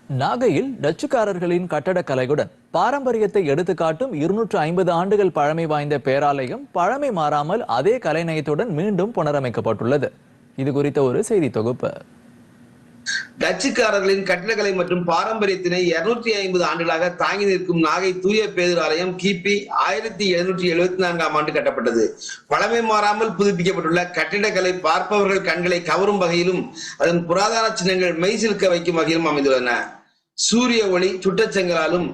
நாகையில் டச்சுக்காரர்களின் கட்டடக்கலையுடன் பாரம்பரியத்தை எடுத்துக்காட்டும் 250 ஆண்டுகள் பழமை வாய்ந்த பேராலயம் பழமை மாறாமல் அதே கலைநயத்துடன் மீண்டும் புனரமைக்கப்பட்டுள்ளது. இது குறித்த ஒரு செய்தி தொகுப்பு. டச்சுக்காரர்களின் கட்டடக்கலை மற்றும் பாரம்பரியத்தினை 250 ஆண்டுகளாக தாங்கி நிற்கும் நாகை தூய பேதுரு ஆலயம் கிபி 1774ஆம் ஆண்டு கட்டப்பட்டது. பழமை மாறாமல் புதுப்பிக்கப்பட்டுள்ள கட்டிடக்கலை பார்ப்பவர்கள் கண்களை கவரும் வகையிலும் அதன் புராதன சின்னங்கள் மெய்சிலுக்க வைக்கும் வகையிலும் அமைந்துள்ளன. சூரிய ஒளி சுட்டச்செங்கலாலும்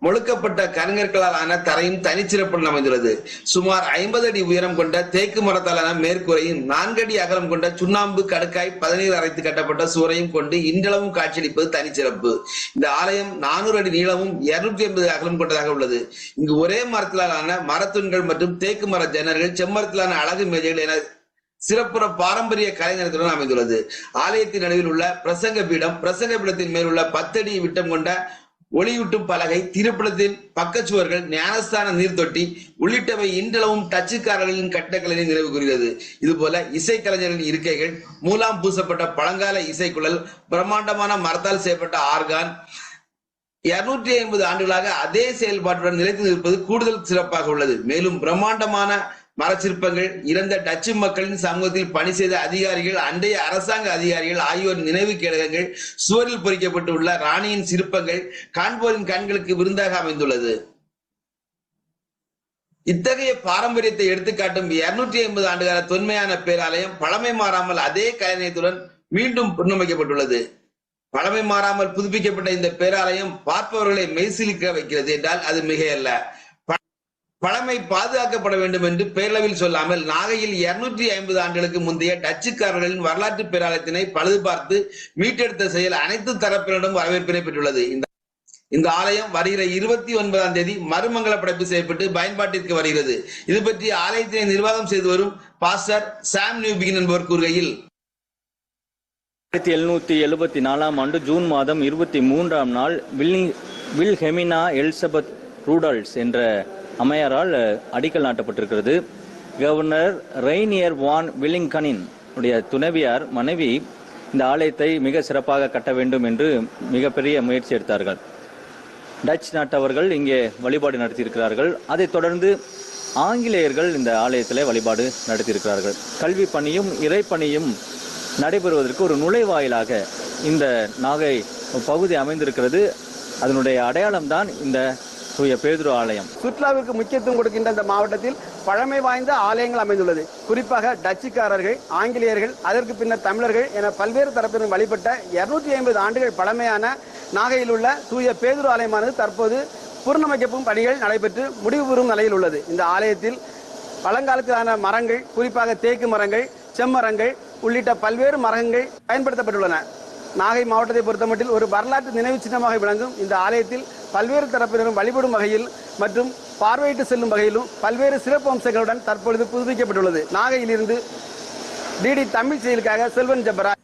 மொழுக்கப்பட்ட கருங்கற்களால் ஆன தரையும் தனிச்சிறப்புடன் அமைந்துள்ளது. சுமார் 50 அடி உயரம் கொண்ட தேக்கு மரத்தாலான மேற்கூரையும் 4 அடி அகலம் கொண்ட சுண்ணாம்பு கடுக்காய் 17 அரைத்து கட்டப்பட்ட சுவரையும் கொண்டு இன்றளவும் காட்சியளிப்பது தனிச்சிறப்பு. இந்த ஆலயம் 400 அடி நீளமும் 280 அகலம் கொண்டதாக உள்ளது. இங்கு ஒரே மரத்திலான மரத்தூண்கள் மற்றும் தேக்கு மர ஜன்னல்கள், செம்மரத்திலான அழகு மேஜைகள் என சிறப்புற பாரம்பரிய கலைஞர்களுடன் அமைந்துள்ளது. ஆலயத்தின் நடுவில் உள்ள பிரசங்க பீடத்தின் மேல் உள்ள 10 அடி விட்டம் கொண்ட ஒளியூட்டும் பலகை, திருப்படத்தின் பக்கச்சுவர்கள், ஞானஸ்தான நீர்த்தொட்டி உள்ளிட்டவை இன்றளவும் டச்சுக்காரர்களின் கட்டக்கலையை நிறைவு கூறுகிறது. இதுபோல இசைக்கலைஞர்களின் இருக்கைகள், மூலாம் பூசப்பட்ட பழங்கால இசைக்குழல், பிரம்மாண்டமான மரத்தால் செய்யப்பட்ட ஆர்கான் 250 ஆண்டுகளாக அதே செயல்பாட்டுடன் நிலைத்து நிற்பது கூடுதல் சிறப்பாக உள்ளது. மேலும் பிரம்மாண்டமான மரச்சிற்பங்கள், இறந்த டச்சு மக்களின் சமூகத்தில் பணி செய்த அதிகாரிகள், அண்டைய அரசாங்க அதிகாரிகள் ஆகியோர் நினைவு கேடகங்கள், சுவரில் பொறிக்கப்பட்டு உள்ள ராணியின் சிற்பங்கள் காண்போரின் கண்களுக்கு விருந்தாக அமைந்துள்ளது. இத்தகைய பாரம்பரியத்தை எடுத்துக்காட்டும் 250 ஆண்டுகால தொன்மையான பேராலயம் பழமை மாறாமல் அதே கலைநயத்துடன் மீண்டும் புனரமைக்கப்பட்டுள்ளது. பழமை மாறாமல் புதுப்பிக்கப்பட்ட இந்த பேராலயம் பார்ப்பவர்களை மெய்சிலிக்க வைக்கிறது என்றால் அது மிகையல்ல. பழமை பாதுகாக்கப்பட வேண்டும் என்று பேரளவில் சொல்லாமல் நாகையில் 250 ஆண்டுகளுக்கு முந்தைய டச்சுக்காரர்களின் வரலாற்று பேராலயத்தினை பழுது பார்த்து மீட்டெடுத்த செயல் அனைத்து தரப்பினரிடம் வரவேற்பினை பெற்றுள்ளது. இந்த ஆலயம் வருகிற 29ஆம் தேதி மறுமங்கல படைப்பு செய்யப்பட்டு பயன்பாட்டிற்கு வருகிறது. இது பற்றி ஆலயத்தினை நிர்வாகம் செய்து வரும் பாஸ்டர் சாம் நியூபிகின் என்பவர் கூறுகையில், 1774ஆம் ஆண்டு ஜூன் மாதம் 23ஆம் நாள் வில்ஹெமினா எலிசபெத் ரூடால்ஸ் என்ற அம்மையாரால் அடிக்கல் நாட்டப்பட்டிருக்கிறது. கவர்னர் ரெய்னியர் வான் வில்லிங்கனின் உடைய துணைவியார் மனைவி இந்த ஆலயத்தை மிக சிறப்பாக கட்ட வேண்டும் என்று மிகப்பெரிய முயற்சி எடுத்தார்கள். டச் நாட்டவர்கள் இங்கே வழிபாடு நடத்தியிருக்கிறார்கள். அதைத் தொடர்ந்து ஆங்கிலேயர்கள் இந்த ஆலயத்தில் வழிபாடு நடத்தியிருக்கிறார்கள். கல்வி பணியும் இறைப்பணியும் நடைபெறுவதற்கு ஒரு நுழைவாயிலாக இந்த நாகை பகுதி அமைந்திருக்கிறது. அதனுடைய அடையாளம் தான் இந்த தூய பேதுரு ஆலயம். சுற்றுலாவிற்கு முக்கியத்துவம் கொடுக்கின்ற இந்த மாவட்டத்தில் பழமை வாய்ந்த ஆலயங்கள் அமைந்துள்ளது. குறிப்பாக டச்சுக்காரர்கள், ஆங்கிலேயர்கள், அதற்கு பின்னர் தமிழர்கள் என பல்வேறு தரப்பினர் வழிபட்ட 250 ஆண்டுகள் பழமையான நாகையில் உள்ள தூய பேதுரு ஆலயமானது தற்போது புனரமைக்கும் பணிகள் நடைபெற்று முடிவு பெறும் நிலையில் உள்ளது. இந்த ஆலயத்தில் பழங்காலத்திலான மரங்கள், குறிப்பாக தேக்கு மரங்கள், செம்மரங்கள் உள்ளிட்ட பல்வேறு மரங்கள் பயன்படுத்தப்பட்டுள்ளன. நாகை மாவட்டத்தை பொறுத்தமட்டில் ஒரு வரலாற்று நினைவு சின்னமாக விளங்கும் இந்த ஆலயத்தில் பல்வேறு தரப்பினரும் வழிபடும் வகையில் மற்றும் பார்வையிட்டு செல்லும் வகையிலும் பல்வேறு சிறப்பு அம்சங்களுடன் தற்பொழுது புதுப்பிக்கப்பட்டுள்ளது. நாகையிலிருந்து டிடி தமிழ் செய்திகளுக்காக செல்வன் ஜெபராஜ்.